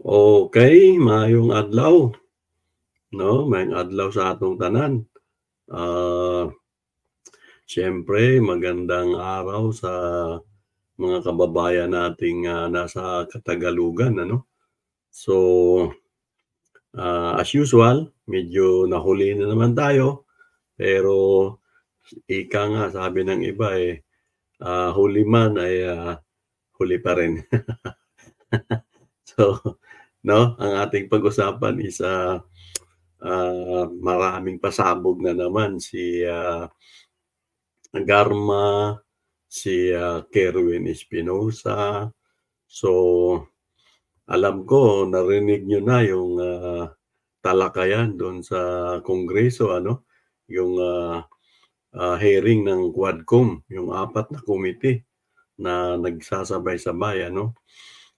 Okay, maayong adlaw, 'no, maayong adlaw sa atong tanan. Ah, Siyempre magandang araw sa mga kababayan nating, nasa Katagalugan, ano. So, as usual, medyo nahuli na naman tayo, pero ika nga sabi ng iba, huli man ay, huli pa rin. So, 'no, ang ating pag-usapan is, maraming pasabog na naman si, Garma, si, Kerwin Espinosa. So, alam ko narinig niyo na yung, talakayan do'n sa Kongreso, ano, yung, hearing ng Quadcom, yung 4 na komite na nagsasabay-sabay, ano.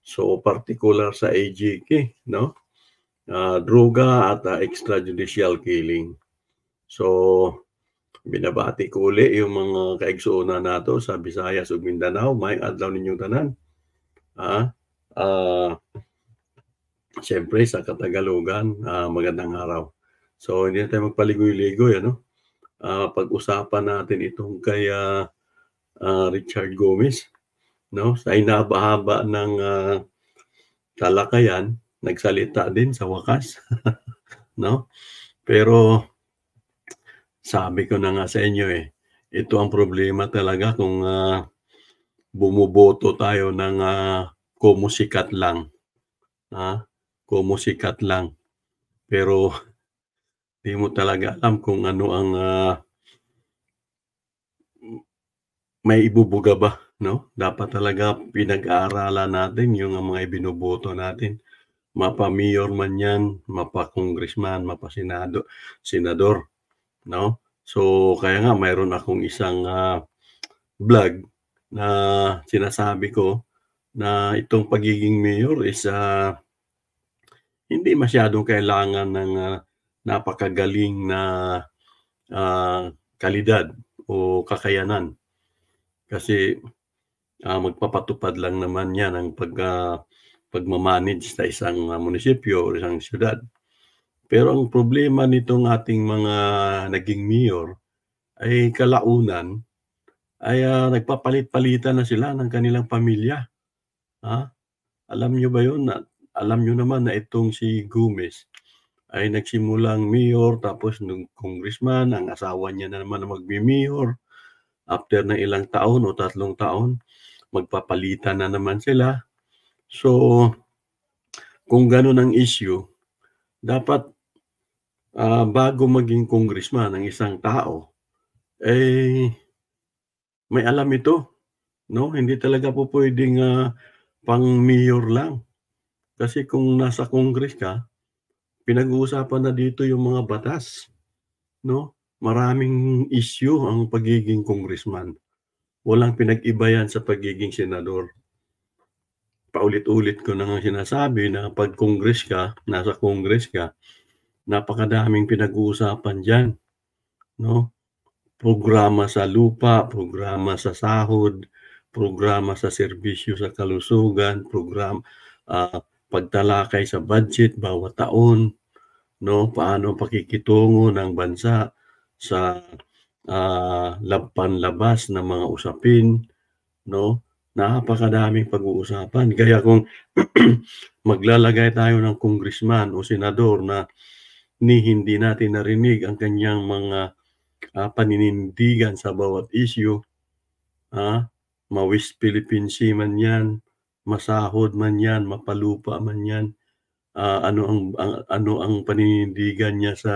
So, particular sa AGK, 'no, droga at, extrajudicial killing. So, binabati ko uli yung mga kaigsuonan nato sa Visayas ug Mindanao. Maayong adlaw ninyong tanan, ah. Ah, Siyempre sa Katagalugan, magandang araw. So, hindi na tayo magpaligoy-ligoy, ano, pag-usapan natin itong kay, Richard Gomez, 'no, sa hinaba-haba ng, talakayan, nagsalita din sa wakas, 'no. Pero sabi ko na nga sa inyo, ito ang problema talaga kung, bumoboto tayo ng, komo sikat lang, ah, komo sikat lang. Pero di mo talaga alam kung ano ang, maibubuga ba, 'no? Dapat talaga pinag-aaralan natin yung mga ibinoboto natin, mapa-mayor man 'yan, mapa-congressman, senador, 'no? So, kaya nga mayroon akong isang, vlog na sinasabi ko na itong pagiging mayor is, hindi masyadong kailangan ng, napakagaling na, kalidad o kakayanan. Kasi, magpapatupad lang naman 'yan ng pagma-manage sa isang, munisipyo o isang siyudad. Pero ang problema nitong ating mga naging mayor ay kalaunan ay, nagpapalit-palitan na sila ng kanilang pamilya, ah. Alam niyo ba 'yun na alam niyo naman na itong si Gomez ay nagsimulang mayor tapos nung congressman, ang asawa niya na naman ang magme-mayor. After ng ilang taon o 3 taon, magpapalitan na naman sila. So, kung gano'n ang issue, dapat, bago maging congressman ang isang tao, eh, may alam ito, 'no? Hindi talaga pupuwedeng, pang-mayor lang. Kasi kung nasa Congress ka, pinag-uusapan na dito yung mga batas, 'no? Maraming issue ang pagiging congressman. Walang pinag-iba yan sa pagiging senador. Paulit-ulit ko na ngang sinasabi na 'pag Congress ka, nasa Congress ka, napakadaming pinag-uusapan diyan, 'no? Programa sa lupa, programa sa sahod, programa sa serbisyo sa kalusugan, pagtalakay sa budget bawat taon, 'no? Paano ang pakikitungo ng bansa sa, panlabas na mga usapin, 'no? Napakadaming pag-uusapan. Kaya kung maglalagay tayo ng congressman o senador na hindi natin narinig ang kanyang mga, paninindigan sa bawat issue, ah, ma-West Philippine Sea man 'yan, masahod man 'yan, mapalupa man 'yan, ano ang paninindigan niya sa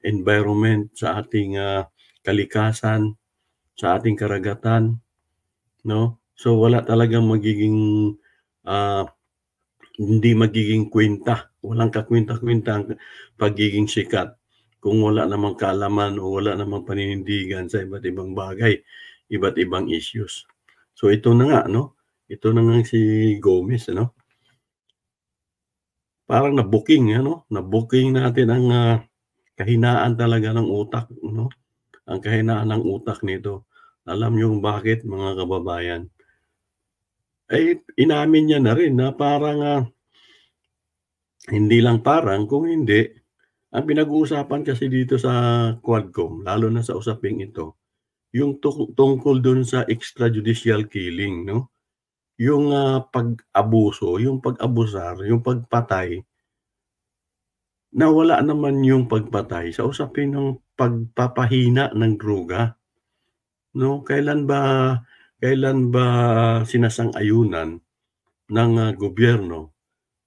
environment, sa ating, kalikasan, sa ating karagatan, 'no? So, wala talagang magiging, ah, hindi magiging kuwenta, walang kakuwenta-kuwenta ang pagiging sikat kung wala namang kaalaman o wala namang paninindigan sa iba't ibang bagay, iba't ibang issues. So, ito na nga, 'no, ito na ngang si Gomez, ano, parang na-booking, ano, na-booking natin ang, kahinaan talaga ng utak, 'no, ang kahinaan ng utak nito. Alam niyo kung bakit, mga kababayan? Inamin niya na rin na parang, Hindi lang parang, kung hindi, ang pinag-uusapan kasi dito sa Quadcom, lalo na sa usaping ito, yung tungkol dun sa extrajudicial killing, 'no? Yung, pag-abuso, yung pag-abusar, yung pagpatay, nawala naman yung pagpatay sa usapin ng pagpapahina ng droga, 'no? Kailan ba sinasang-ayunan ng, gobyerno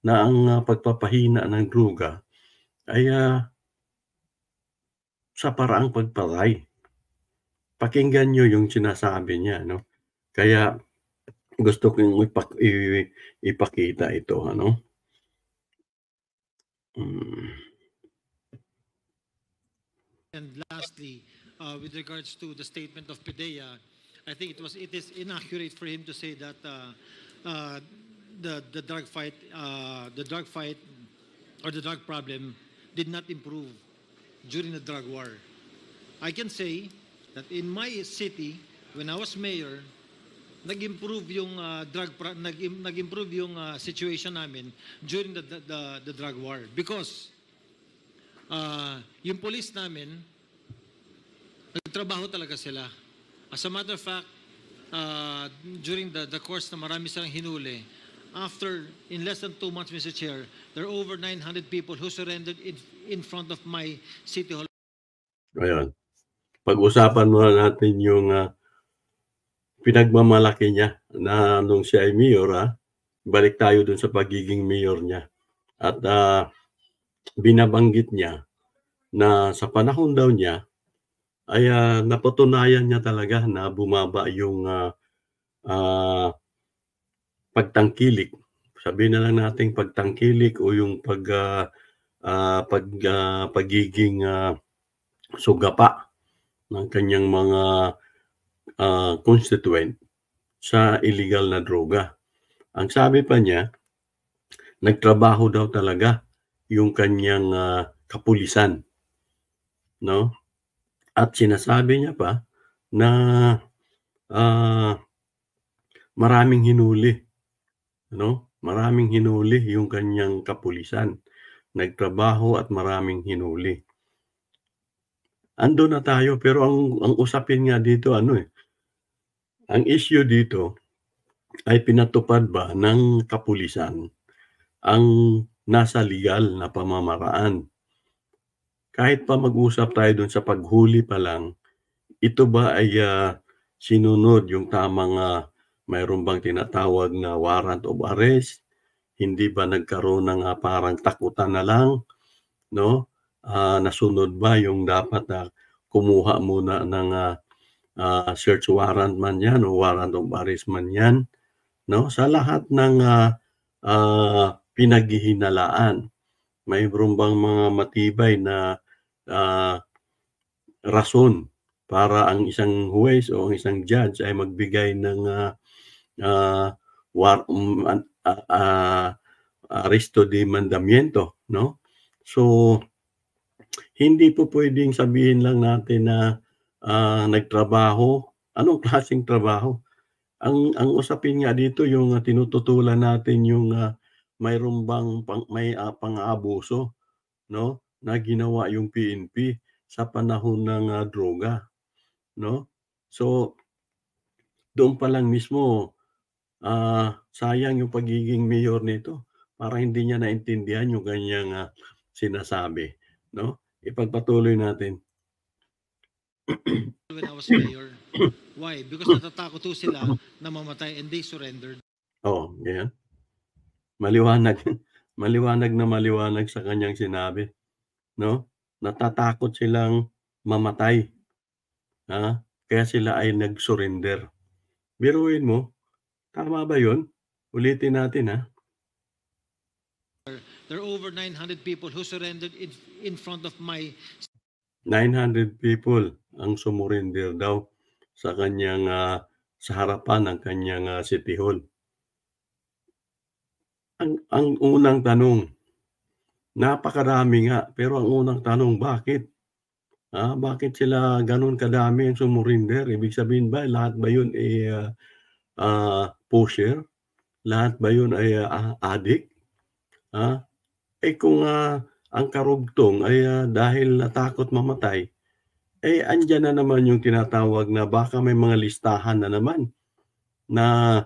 na ang, pagpapahina ng droga ay, sa paraang pagpatay? Pakinggan niyo yung sinasabi niya, 'no? Kaya gusto kong ipakita ito, ano? Hmm. And lastly, with regards to the statement of PIDEA, I think it is inaccurate for him to say that uh, the drug fight or the drug problem did not improve during the drug war. I can say that in my city, when I was mayor, nag-improve yung nag-improve yung situation namin during the drug war because yung police namin nagtrabaho talaga sila. As a matter of fact, during the course na marami silang hinuli, in less than 2 months, Mr. Chair, there are over 900 people who surrendered in front of my city hall. Ayun, pag-usapan muna natin yung, pinagmamalaki niya na nung siya ay mayor, balik tayo dun sa pagiging mayor niya at, binabanggit niya na sa panahon daw niya ay, napatunayan niya talaga na bumaba yung, pagtangkilik. Sabihin na lang nating pagtangkilik o yung pagiging, sugapa ng kanyang mga, constituent sa illegal na droga. Ang sabi pa niya, nagtrabaho daw talaga yung kanyang, kapulisan, 'no? At sinasabi niya pa na, ah, maraming hinuli, 'no? Maraming hinuli yung kanyang kapulisan. Nagtrabaho at maraming hinuli. Andun na tayo pero ang usapin nga dito ano, ang issue dito ay pinatupad ba ng kapulisan ang nasa legal na pamamaraan. Kahit pa mag-usap tayo dun sa paghuli pa lang, ito ba ay, sinunod yung tamang, mayroon bang tinatawag na warrant of arrest? Hindi ba nagkaroon ng, parang takutan na lang, 'no? Nasunod ba yung dapat na kumuha muna ng, search warrant man 'yan o warrant of arrest man 'yan, 'no? Sa lahat ng, pinaghihinalaan, mayroon bang mga matibay na, ah, rason para ang isang huwes o ang isang judge ay magbigay ng, ah, war an aresto de mandamiento, 'no? So, hindi po puwedeng sabihin lang natin na, nagtrabaho. Anong klaseng trabaho? Ang usapin nga dito yung, tinututulan natin yung, mayroon bang pang-aabuso, 'no, na ginawa yung PNP sa panahon ng, droga, 'no? So, doon pa lang mismo, sayang yung pagiging mayor nito. Parang hindi niya naintindihan yung ganiyang, sinasabi, 'no? Ipagpatuloy natin. When I was mayor. Why? Because natatakot ho sila na mamatay and they surrendered. Oo, ganyan. Maliwanag maliwanag sa kaniyang sinabi, 'no? Natatakot silang mamatay, kaya sila ay nag-surrender. Biruin mo, tama ba 'yun? Ulitin natin, There are over 900 people who surrendered in front of my 900 people ang sumurrender daw sa kaniyang, sa harapan ng kaniyang, City Hall. Ang unang tanong, napakarami nga, pero ang unang tanong, bakit? Bakit sila gano'n kadami ang sumurrender? Ibig sabihin ba lahat ba 'yun, pusher? Lahat ba 'yun ay, addict? Ah, kung ang karugtong ay dahil natakot mamatay, andyan na naman yung tinatawag na baka may mga listahan na naman na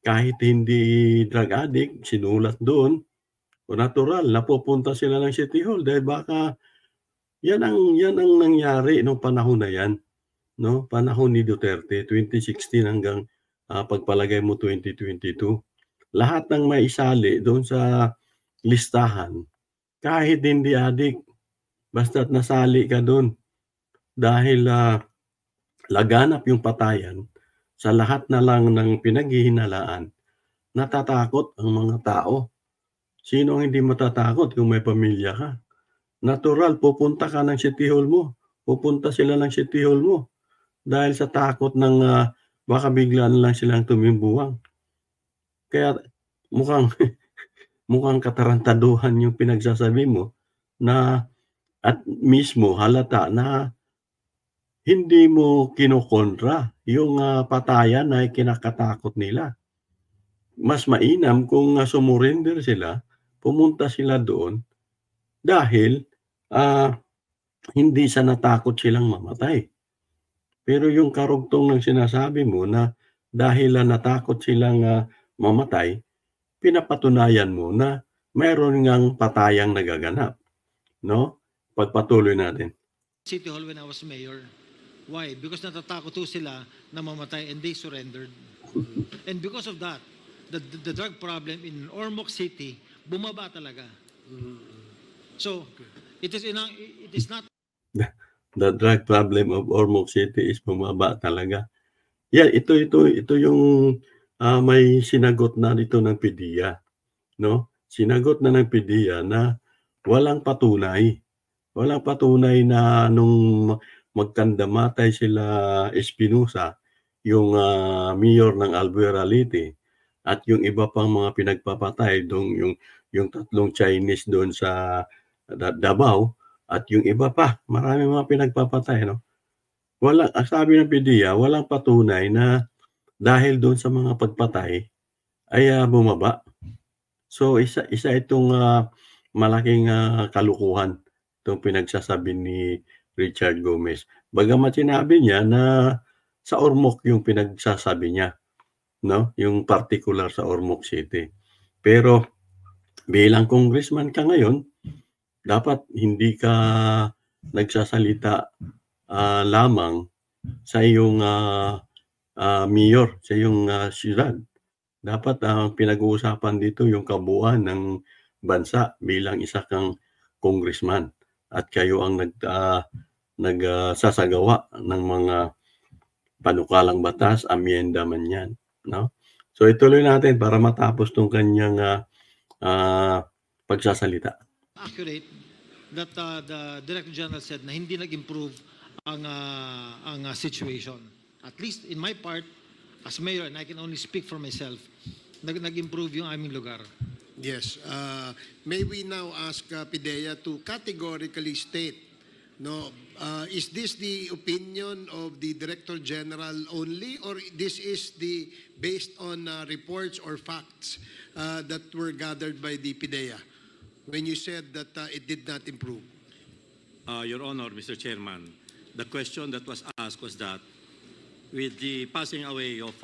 kahit hindi drug addict, sinulat doon, o natural napupunta sila ng City Hall dahil baka yan ang nangyari nung panahon na yan, no? Panahon ni Duterte, 2016 hanggang pagpalagay mo 2022. Lahat ng maisali doon sa listahan, kahit hindi addict, basta't nasali ka doon dahil laganap yung patayan sa lahat na lang ng pinaghihinalaan, natatakot ang mga tao. Sino ang hindi matatakot kung may pamilya ka? Natural, pupunta ka ng City Hall mo. Pupunta sila ng City Hall mo dahil sa takot ng baka bigla na lang silang tumimbuwang. Kaya mukhang mukhang katarantaduhan yung pinagsasabi mo na at mismo halata na hindi mo kinokontra yung patayan na kinakatakot nila. Mas mainam kung sumurrender sila, pumunta sila doon dahil hindi sa natakot silang mamatay. Pero yung karugtong ng sinasabi mo na dahil natakot silang mamatay, pinapatunayan mo na mayroon ngang patayang nagaganap, no? Pagpatuloy natin. City Hall when I was mayor. Why? Because natatakot ho sila na mamatay and they surrendered. And because of that, the drug problem in Ormoc City bumaba talaga. So, it is not The drug problem of Ormoc City is bumaba talaga. Yeah, ito yung may sinagot na dito ng PDEA, no? Sinagot na ng PDEA na walang patunay. Walang patunay na nung magkandamatay sila Espinosa, yung mayor ng Albuera Leyte, at yung iba pang mga pinagpapatay doon, yung tatlong Chinese doon sa Davao, at yung iba pa, marami mga pinagpapatay, no? Walang, sabi ng PDEA, walang patunay na dahil doon sa mga pagpatay ay bumaba. So isa itong malaking kalukuhan itong pinagsasabi ni Richard Gomez. Bagamat sinabi niya na sa Ormoc yung pinagsasabi niya, no? Yung particular sa Ormoc City. Pero bilang congressman ka ngayon, dapat hindi ka nagsasalita lamang sa iyong mayor, sa iyong siyudad. Dapat ang pinag-uusapan dito yung kabuuan ng bansa bilang isa kang congressman at kayo ang nagsasagawa ng mga panukalang batas, amyenda man yan, no? So ituloy natin para matapos tong kanyang pagsasalita. accurate that the Director General said na hindi nag-improve ang situation. At least in my part, as mayor, and I can only speak for myself, nag-improve yung aming lugar. Yes. May we now ask PIDEA to categorically state, no, is this the opinion of the Director General only, or this is based on reports or facts that were gathered by the PIDEA when you said that it did not improve? Your Honor, Mr. Chairman, the question that was asked was that with the passing away of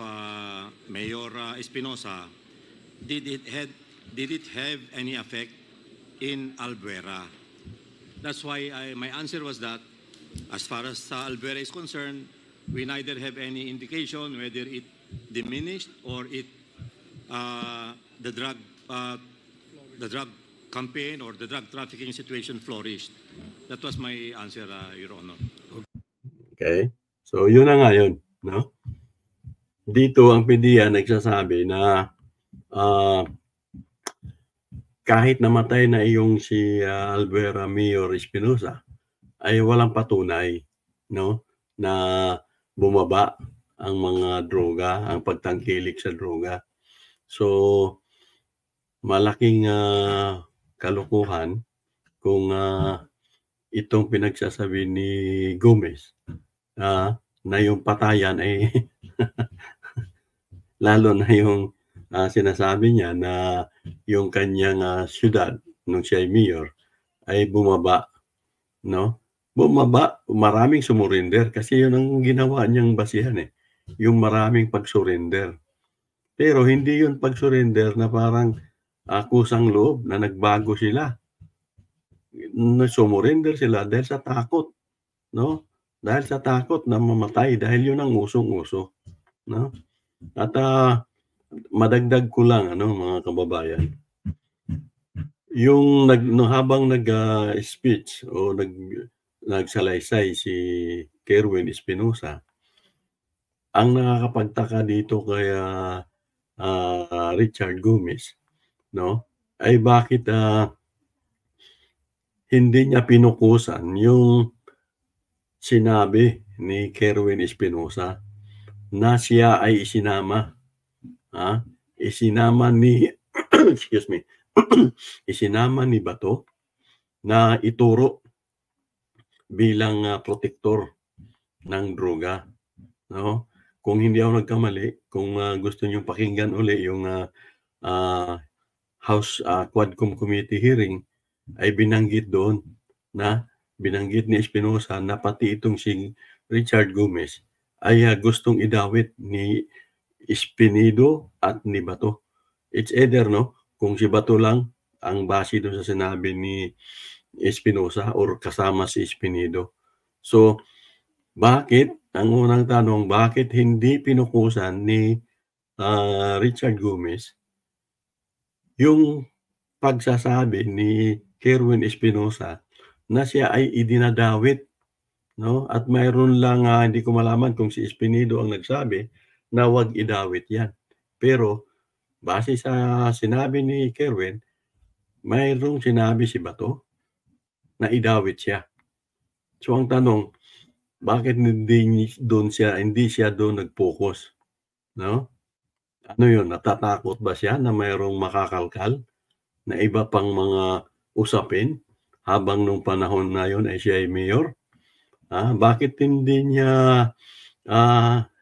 Mayor Espinosa, did it have any effect in Albuera? That's why my answer was that as far as Albuera is concerned, we neither have any indication whether it diminished or it the drug campaign or the drug trafficking situation flourished. That was my answer, Your Honor. Okay. So yun na nga yun, no? Dito ang PIDEA nagsasabi na kahit namatay na iyong si Albuera Mayor Espinosa, ay walang patunay, no, na bumaba ang mga droga, ang pagtangkilik sa droga. So malaking kalukuhan kung itong pinagsasabi ni Gomez na yung patayan ay lalo na yung sinasabi niya na yung kanyang siyudad nung siya ay mayor, ay bumaba, no? Bumaba, maraming sumurrender kasi yun ang ginawa niyang basihan, yung maraming pag-surrender. Pero hindi yun pag-surrender na parang kusang loob na nagbago sila. Sumurrender sila dahil sa takot, no? Dahil sa takot na mamatay dahil yun ang usong-uso, no? At madagdag ko lang, mga kababayan, yung habang nag-speech o nagsalaysay si Kerwin Espinosa, ang nakakapagtaka dito kay Richard Gomez, no, ay bakit hindi niya pinukusan yung sinabi ni Kerwin Espinosa na siya ay isinama ni excuse me isinama ni Bato na ituro bilang protektor ng droga, no? Kung hindi ako nagkamali, kung gusto niyo pakinggan uli yung House Quadcom Committee hearing, ay binanggit ni Espinosa na pati itong si Richard Gomez ay gustong idawit ni Espinedo at ni Bato. It's either, no, kung si Bato lang ang base doon sa sinabi ni Espinosa or kasama si Espinedo. So, ang unang tanong, bakit hindi pinukusan ni Richard Gomez yung pagsasabi ni Kerwin Espinosa na siya ay idinadawit, no? At mayroon lang, hindi ko malaman kung si Espinedo ang nagsabi na wag idawit yan. Pero base sa sinabi ni Kerwin, mayroong sinabi si Bato na idawit siya. So ang tanong, bakit hindi siya doon nag-focus, no? Ano yun, natatakot ba siya na mayroong makakalkal na iba pang mga usapin habang nung panahon na yun ay siya ay mayor? Bakit hindi niya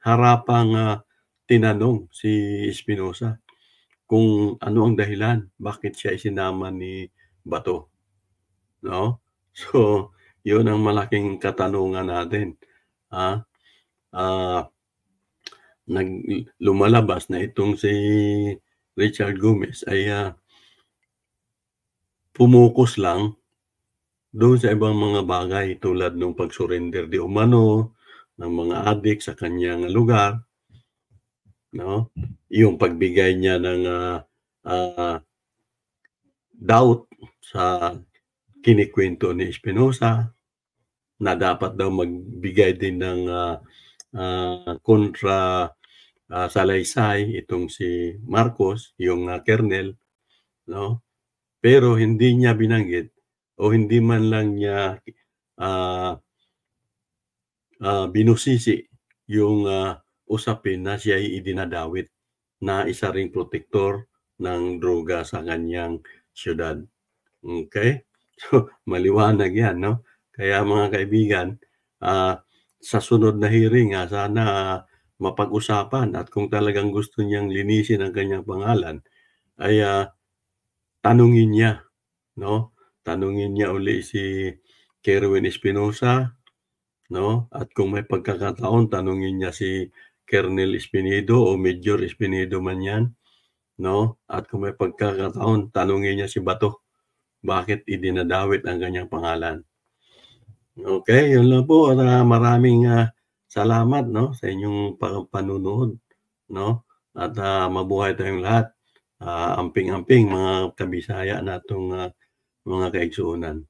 harapang tinanong si Espinosa kung ano ang dahilan, bakit siya isinama ni Bato, no? So, yun ang malaking katanungan natin. Lumalabas na itong si Richard Gomez ay pumukus lang doon sa ibang mga bagay tulad ng pag-surrender di umano ng mga adik sa kanyang lugar, no? Yung pagbigay niya ng doubt sa kinikwento ni Espinosa na dapat daw magbigay din ng kontra salaysay itong si Marcos, yung kernel, no? Pero hindi niya binanggit o hindi man lang niya binusisi yung usapin na siya ay idinadawit na isa ring protektor ng droga sa kanyang syudad. Okay? So, maliwanag yan, no? Kaya mga kaibigan, sa sunod na hearing, sana mapag-usapan at kung talagang gusto niyang linisin ang kanyang pangalan, ay tanungin niya, no? Tanungin niya uli si Kerwin Espinosa, no? At kung may pagkakataon, tanungin niya si Colonel Espinedo o Major Espinedo man yan, no? At kung may pagkakataon, tanungin niya si Bato, bakit idinadawit ang kanyang pangalan. Okay, yun lang po. Maraming salamat, no, sa inyong panunood, no? At mabuhay tayong lahat. Amping-amping mga kabisaya natong mga kaigsuunan.